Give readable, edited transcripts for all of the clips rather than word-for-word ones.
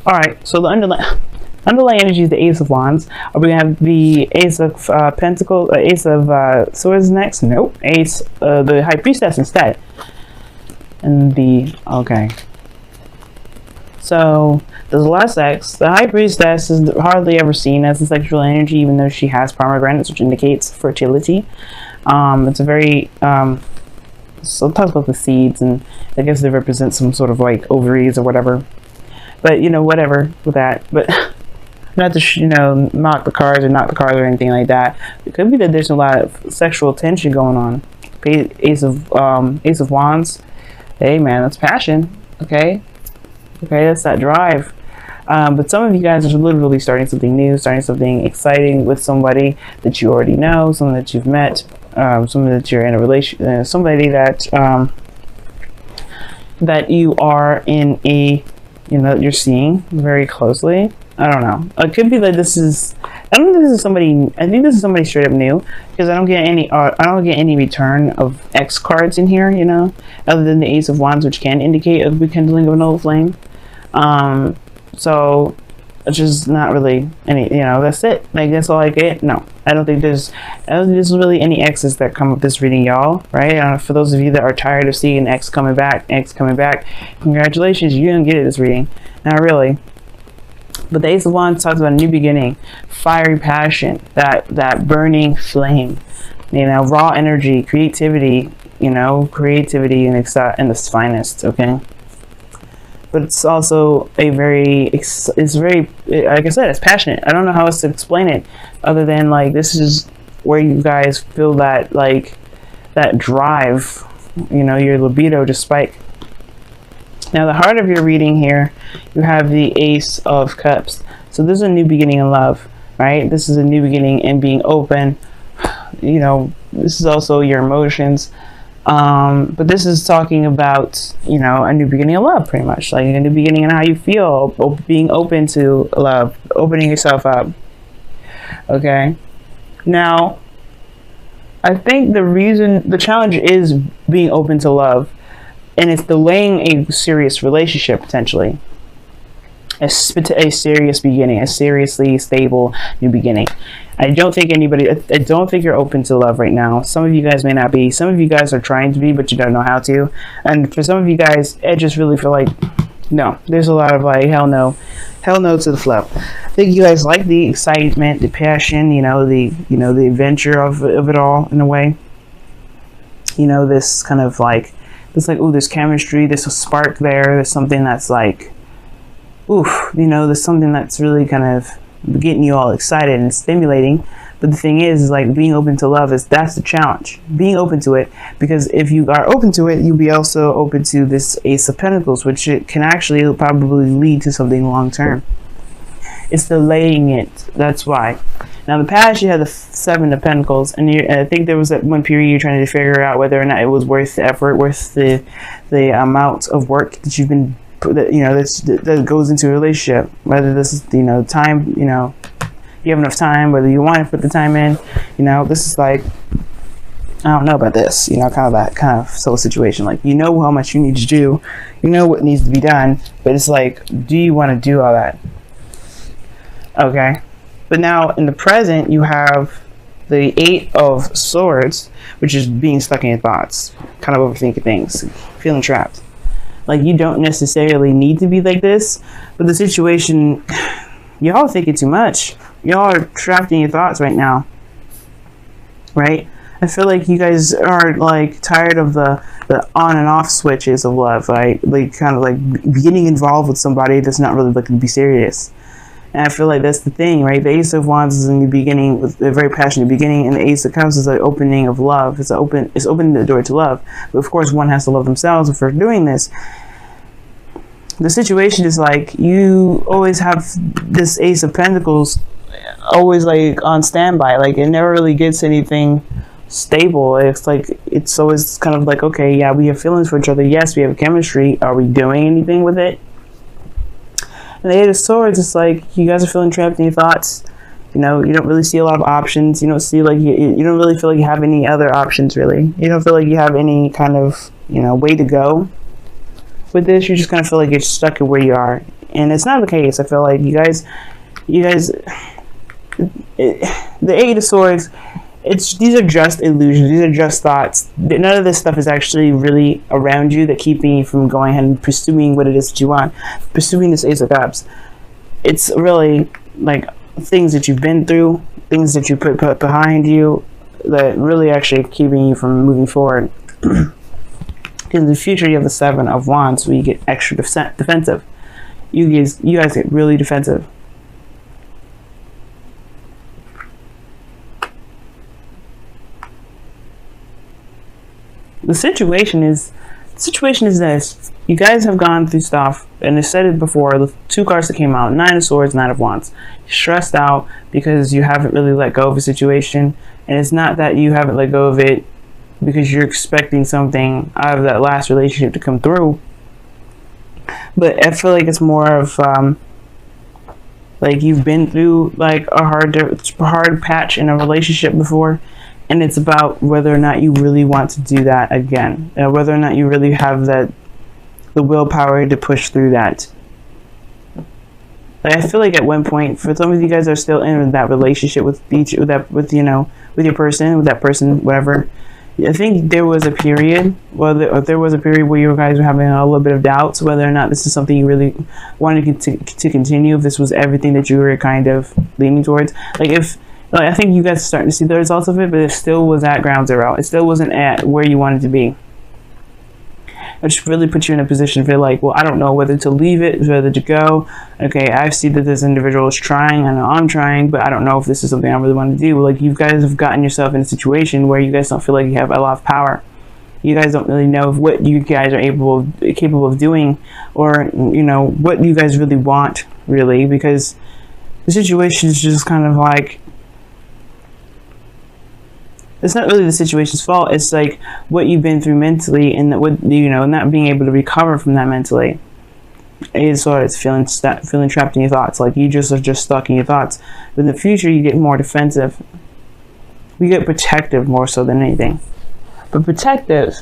All right, so the underlying energy is the Ace of Wands. Are we gonna have the Ace of Pentacles, Ace of Swords next? Nope. Ace, the High Priestess instead. And the okay. So there's less sex. The High Priestess is hardly ever seen as a sexual energy, even though she has pomegranates, which indicates fertility. It's a very so it talks about the seeds, and I guess they represent some sort of like ovaries or whatever. But you know, whatever with that. But not to knock the cards or anything like that. It could be that there's a lot of sexual tension going on. Ace of Wands. Hey man, that's passion. Okay, that's that drive. But some of you guys are literally starting something new, starting something exciting with somebody that you already know, someone that you've met, someone that you're in a relation, somebody that that you are in a, you're seeing very closely. I don't know. It could be that this is. I don't think this is somebody. I think this is somebody straight up new, because I don't get any return of X cards in here. Other than the Ace of Wands, which can indicate a rekindling of an old flame. So it's just not really any. That's it. Like, that's all I get. No, I don't think there's really any X's that come with this reading, y'all. Right? For those of you that are tired of seeing X coming back, congratulations, you didn't get it this reading. Not really. But the Ace of Wands talks about a new beginning, fiery passion, that burning flame, raw energy, creativity, creativity in its finest, okay? But it's also like I said, it's passionate. I don't know how else to explain it other than like this is where you guys feel that like that drive, your libido to spike. Now, the heart of your reading here, you have the Ace of Cups. So this is a new beginning in love, right? This is a new beginning in being open. This is also your emotions. But this is talking about, a new beginning of love, pretty much. Like a new beginning in how you feel, being open to love, opening yourself up. Okay? Now, I think the challenge is being open to love. And it's delaying a serious relationship, potentially. A serious beginning, a seriously stable new beginning. I don't think you're open to love right now. Some of you guys may not be. Some of you guys are trying to be, but you don't know how to. And for some of you guys, I just really feel like, no. There's a lot of like, hell no to the flow. I think you guys like the excitement, the passion, the adventure of it all, in a way. This kind of like, it's like, ooh, there's chemistry, there's a spark there's something that's like, oof, there's something that's really kind of getting you all excited and stimulating. But the thing is like, being open to love that's the challenge. Being open to it, because if you are open to it, you'll be also open to this Ace of Pentacles, which it can actually probably lead to something long term. It's delaying it. That's why. Now, in the past, you had the Seven of Pentacles, and I think there was that one period you're trying to figure out whether or not it was worth the effort, worth the amount of work that you've been, that goes into a relationship. Whether this is, time, you have enough time, whether you want to put the time in, this is like, I don't know about this, kind of that kind of soul situation. Like, how much you need to do, what needs to be done, but it's like, do you want to do all that? Okay. But now in the present, you have the Eight of Swords, which is being stuck in your thoughts, kind of overthinking things, feeling trapped. Like, you don't necessarily need to be like this, but the situation, y'all are thinking too much. Y'all are trapped in your thoughts right now, right? I feel like you guys are like tired of the on and off switches of love, right? Like, kind of like getting involved with somebody that's not really looking to be serious. And I feel like that's the thing, right? The Ace of Wands is a new beginning, with a very passionate beginning, and the Ace of Cups is the opening of love. It's opening the door to love. But of course, one has to love themselves for doing this. The situation is like, you always have this Ace of Pentacles always like on standby. Like, it never really gets anything stable. It's like, it's always kind of like, okay, yeah, we have feelings for each other. Yes, we have chemistry. Are we doing anything with it? And the Eight of Swords, it's like, you guys are feeling trapped in your thoughts. You don't really see a lot of options. You don't see like, you don't really feel like you have any other options, really. You don't feel like you have any kind of, way to go with this. You just kind of feel like you're stuck in where you are. and it's not the case. I feel like you guys, the Eight of Swords, these are just illusions. These are just thoughts. None of this stuff is actually really around you that keeping you from going ahead and pursuing what it is that you want, pursuing this Ace of Cups. It's really like things that you've been through, things that you put behind you, that really actually keeping you from moving forward. In the future, you have the Seven of Wands, where you get extra defensive. You guys get really defensive. The situation is this. You guys have gone through stuff, and I said it before, the two cards that came out, Nine of Swords, Nine of Wands. You're stressed out because you haven't really let go of a situation, and it's not that you haven't let go of it because you're expecting something out of that last relationship to come through, but I feel like it's more of like you've been through like a hard patch in a relationship before, and it's about whether or not you really want to do that again, whether or not you really have the willpower to push through that. Like, I feel like at one point, for some of you guys are still in that relationship with your person, whatever. I think there was a period, there was a period where you guys were having a little bit of doubts whether or not this is something you really wanted to continue, if this was everything that you were kind of leaning towards. I think you guys are starting to see the results of it, but it still was at ground zero. It still wasn't at where you wanted to be. Which really puts you in a position to feel like, well, I don't know whether to leave it, whether to go. Okay, I see that this individual is trying, I know I'm trying, but I don't know if this is something I really want to do. Like, you guys have gotten yourself in a situation where you guys don't feel like you have a lot of power. You guys don't really know what you guys are capable of doing, or, what you guys really want, really, because the situation is just kind of like, it's not really the situation's fault. It's like what you've been through mentally, and not being able to recover from that mentally. It's sort of feeling trapped in your thoughts. Like you just are just stuck in your thoughts. But in the future, you get more defensive. We get protective more so than anything. But protective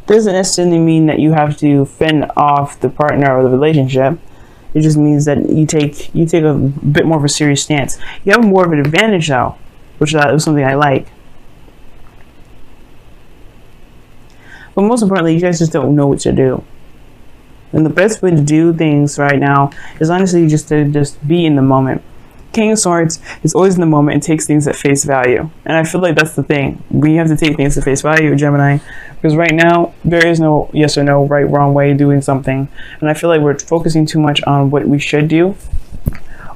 doesn't necessarily mean that you have to fend off the partner or the relationship. It just means that you take a bit more of a serious stance. You have more of an advantage though, which is something I like. But most importantly, you guys just don't know what to do. And the best way to do things right now is honestly just to be in the moment. King of Swords is always in the moment and takes things at face value. And I feel like that's the thing. We have to take things at face value, Gemini. Because right now, there is no yes or no, right, wrong way of doing something. And I feel like we're focusing too much on what we should do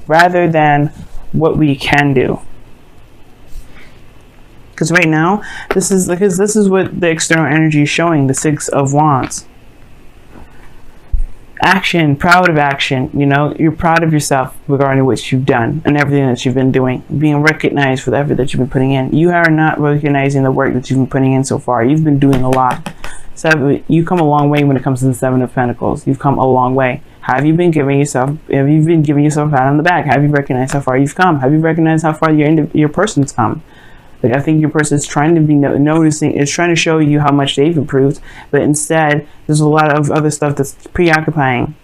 rather than what we can do. Because right now, this is what the external energy is showing, the Six of Wands. Action, proud of action, you're proud of yourself regarding what you've done and everything that you've been doing, being recognized for the effort that you've been putting in. You are not recognizing the work that you've been putting in so far. You've been doing a lot. So you've come a long way when it comes to the Seven of Pentacles. You've come a long way. Have you been giving yourself a pat on the back? Have you recognized how far you've come? Have you recognized how far your person's come? Like, I think your person is trying to be noticing, is trying to show you how much they've improved, but instead there's a lot of other stuff that's preoccupying.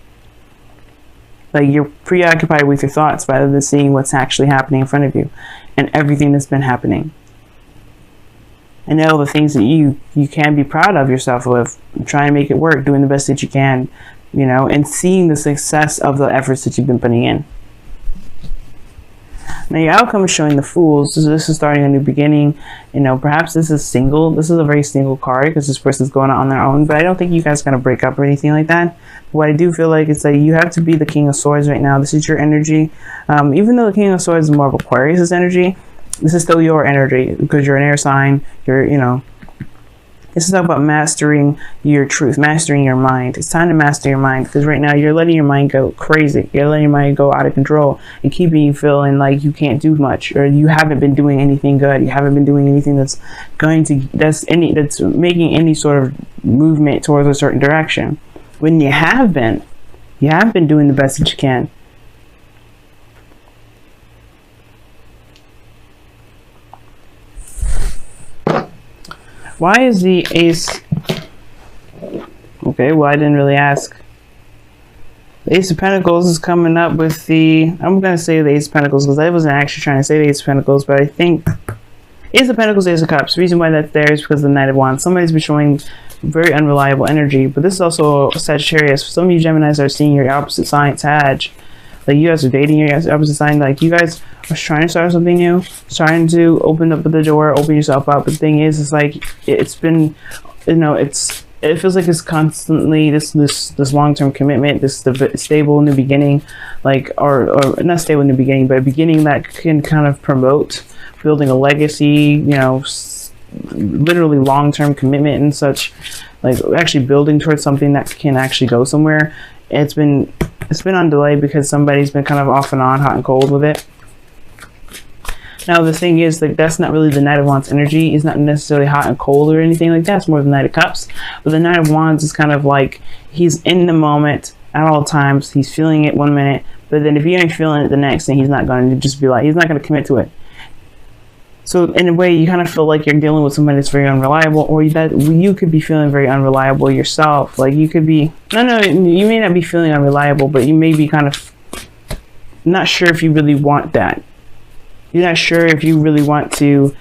Like, you're preoccupied with your thoughts rather than seeing what's actually happening in front of you and everything that's been happening. And all the things that you can be proud of yourself with, trying to make it work, doing the best that you can, and seeing the success of the efforts that you've been putting in. Now your outcome is showing the Fools. This is starting a new beginning. Perhaps this is single. This is a very single card because this person's going out on their own. But I don't think you guys are going to break up or anything like that. What I do feel like is that you have to be the King of Swords right now. This is your energy. Even though the King of Swords is more of Aquarius' energy, this is still your energy because you're an air sign. This is about mastering your truth, mastering your mind. It's time to master your mind because right now you're letting your mind go crazy. You're letting your mind go out of control and keeping you feeling like you can't do much, or you haven't been doing anything good. You haven't been doing anything that's making any sort of movement towards a certain direction. When you have been doing the best that you can. Why is the Ace? Okay, well, I didn't really ask. The Ace of Pentacles is coming up with the, I'm going to say the Ace of Pentacles because I wasn't actually trying to say the Ace of Pentacles, but I think Ace of Pentacles, Ace of Cups. The reason why that's there is because of the Knight of Wands. Somebody's been showing very unreliable energy, but this is also Sagittarius. For some of you Geminis are seeing your opposite sign, Sag. Like you guys are dating your opposite sign. Like you guys are trying to start something new, trying to open up the door, open yourself up. But the thing is, it's like it's been, you know, it feels like it's constantly this long-term commitment, this stable new beginning, like or not stable new beginning, but a beginning that can kind of promote building a legacy, you know, literally long-term commitment and such, like actually building towards something that can actually go somewhere. It's been on delay because somebody's been kind of off and on, hot and cold with it. Now the thing is, like, that's not really the Knight of Wands energy. He's not necessarily hot and cold or anything like that. It's more the Knight of Cups. But the Knight of Wands is kind of like he's in the moment at all times. He's feeling it one minute, but then if he ain't feeling it the next, then he's not going to just be like, he's not going to commit to it. So in a way, you kind of feel like you're dealing with somebody that's very unreliable, or that you could be feeling very unreliable yourself. Like you could be, no, you may not be feeling unreliable, but you may be kind of not sure if you really want that. You're not sure if you really want to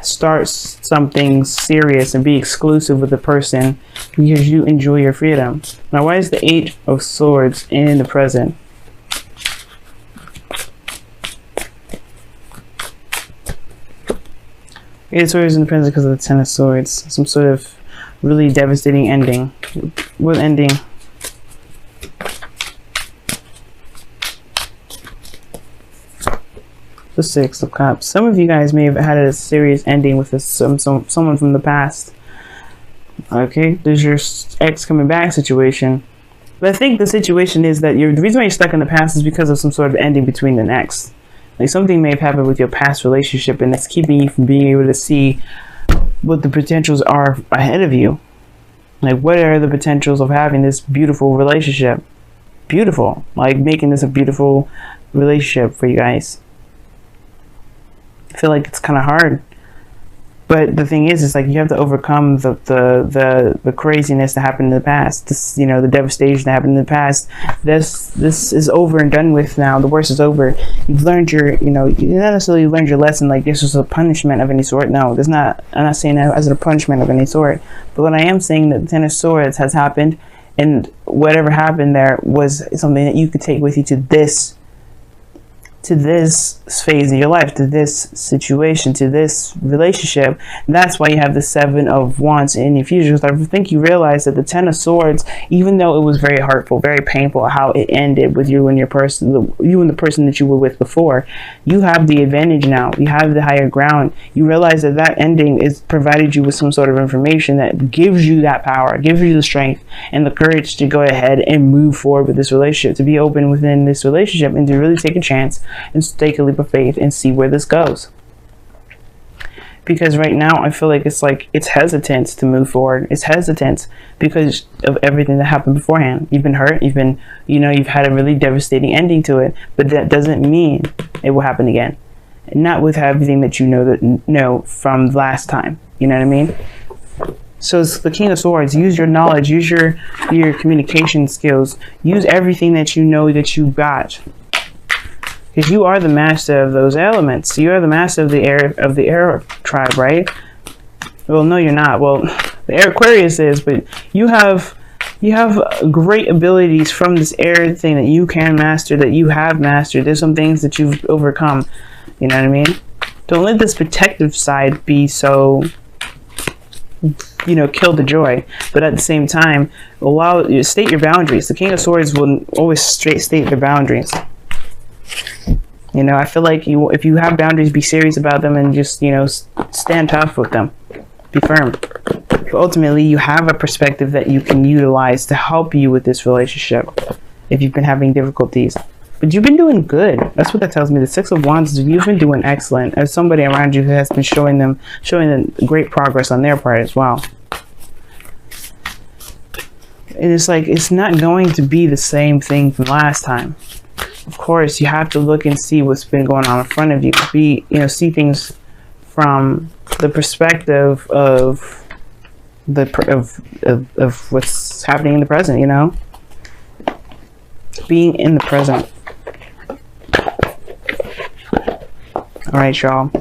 start something serious and be exclusive with the person because you enjoy your freedom. Now, why is the Eight of Swords in the present? Eight of Swords in the present because of the Ten of Swords. Some sort of really devastating ending. What ending? The Six of Cups. Some of you guys may have had a serious ending with someone from the past. Okay, there's your ex coming back situation. But I think the situation is that the reason why you're stuck in the past is because of some sort of ending between an ex. Like something may have happened with your past relationship, and that's keeping you from being able to see what the potentials are ahead of you. Like, what are the potentials of having this beautiful relationship? Beautiful. Like making this a beautiful relationship for you guys. I feel like it's kind of hard, but the thing is, it's like you have to overcome the craziness that happened in the past. This, you know, the devastation that happened in the past. This is over and done with now. The worst is over. You've learned your, you know, you not necessarily learned your lesson. Like this was a punishment of any sort. No, there's not. I'm not saying that as a punishment of any sort. But what I am saying that the Ten of Swords has happened, and whatever happened there was something that you could take with you to this phase in your life, to this situation, to this relationship. And that's why you have the Seven of Wands in your future. Because I think you realize that the Ten of Swords, even though it was very hurtful, very painful how it ended with you and your person, you and the person that you were with before, you have the advantage now. You have the higher ground. You realize that that ending is provided you with some sort of information that gives you that power, gives you the strength and the courage to go ahead and move forward with this relationship, to be open within this relationship, and to really take a chance and take a leap of faith and see where this goes. Because right now I feel like it's hesitant to move forward. It's hesitant because of everything that happened beforehand. You've been hurt, you've had a really devastating ending to it, but that doesn't mean it will happen again. Not with everything that you know from last time. You know what I mean? So it's the King of Swords. Use your knowledge, use your communication skills, use everything that you know that you got. Because you are the master of those elements. You are the master of the air tribe, right? Well, no, you're not. Well, the air Aquarius is, but you have great abilities from this air thing that you can master, that you have mastered. There's some things that you've overcome. You know what I mean? Don't let this protective side be so, you know, kill the joy. But at the same time, state your boundaries. The King of Swords will always state their boundaries. You know, I feel like if you have boundaries, be serious about them and just, you know, stand tough with them. Be firm. But ultimately, you have a perspective that you can utilize to help you with this relationship if you've been having difficulties. But you've been doing good. That's what that tells me. The Six of Wands, you've been doing excellent. As somebody around you who has been showing them great progress on their part as well. And it's like, it's not going to be the same thing from last time. Of course, you have to look and see what's been going on in front of you. See things from the perspective of what's happening in the present. You know, being in the present. All right, y'all.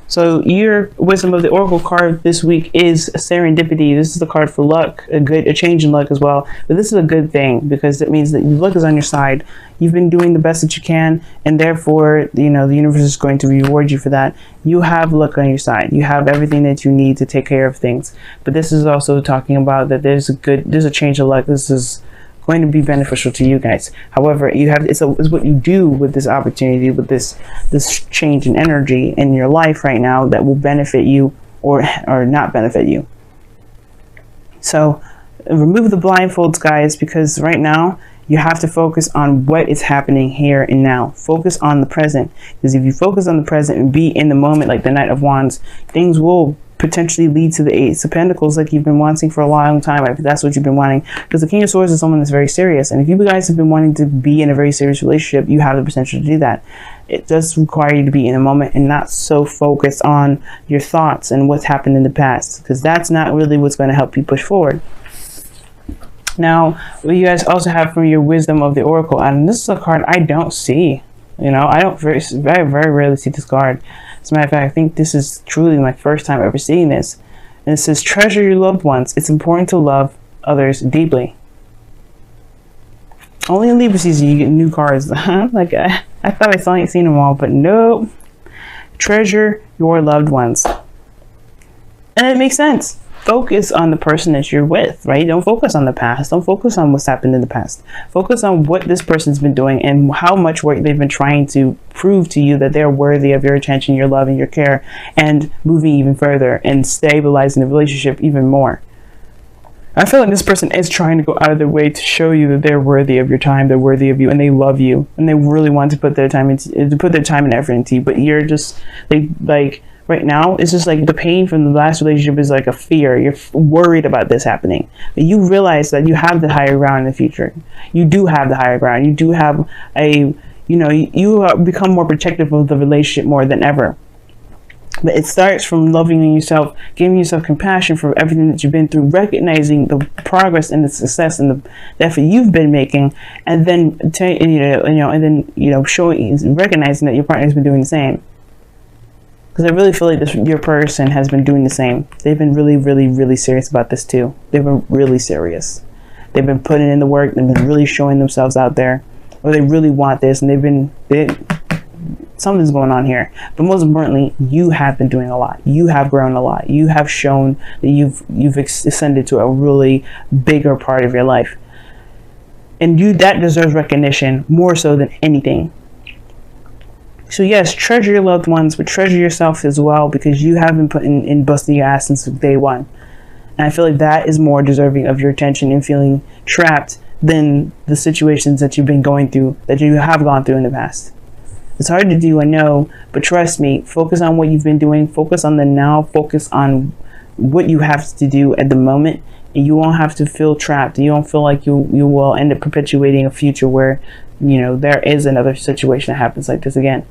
So your Wisdom of the Oracle card this week is serendipity. This is the card for luck, a change in luck as well. But this is a good thing because it means that luck is on your side. You've been doing the best that you can, and therefore, the universe is going to reward you for that. You have luck on your side. You have everything that you need to take care of things. But this is also talking about that there's a change of luck. This is going to be beneficial to you guys. However, it's what you do with this opportunity, with this change in energy in your life right now that will benefit you or not benefit you. So remove the blindfolds, guys, because right now you have to focus on what is happening here and now. Focus on the present, because if you focus on the present and be in the moment, like the Knight of Wands, things will potentially lead to the Ace of Pentacles, like you've been wanting for a long time, if that's what you've been wanting. Because the King of Swords is someone that's very serious, and if you guys have been wanting to be in a very serious relationship, you have the potential to do that. It does require you to be in the moment and not so focused on your thoughts and what's happened in the past, because that's not really what's going to help you push forward. Now, what you guys also have from your Wisdom of the Oracle, and this is a card I don't see. I don't very rarely see this card. As a matter of fact, I think this is truly my first time ever seeing this. And it says, treasure your loved ones. It's important to love others deeply. Only in Libra season you get new cards. Like I thought I saw seen them all, but nope. Treasure your loved ones. And it makes sense. Focus on the person that you're with, right? Don't focus on the past. Don't focus on what's happened in the past. Focus on what this person's been doing and how much work they've been trying to prove to you that they're worthy of your attention, your love, and your care, and moving even further and stabilizing the relationship even more. I feel like this person is trying to go out of their way to show you that they're worthy of your time, they're worthy of you, and they love you, and they really want to put their time and effort into you. But you're just like right now, it's just like the pain from the last relationship is like a fear. You're worried about this happening. But you realize that you have the higher ground in the future. You do have the higher ground. You do have you become more protective of the relationship more than ever. But it starts from loving yourself, giving yourself compassion for everything that you've been through, recognizing the progress and the success and the effort you've been making, and then showing, recognizing that your partner's been doing the same. Because I really feel like your person has been doing the same. They've been really, really, really serious about this too. They've been really serious. They've been putting in the work. They've been really showing themselves out there. Or they really want this, and something's going on here. But most importantly, you have been doing a lot. You have grown a lot. You have shown that you've ascended to a really bigger part of your life. And that deserves recognition more so than anything. So yes, treasure your loved ones, but treasure yourself as well, because you have been putting in busting your ass since day one. And I feel like that is more deserving of your attention and feeling trapped than the situations that you've been going through, that you have gone through in the past. It's hard to do, I know, but trust me, focus on what you've been doing, focus on the now, focus on what you have to do at the moment, and you won't have to feel trapped. You don't feel like you will end up perpetuating a future where, there is another situation that happens like this again.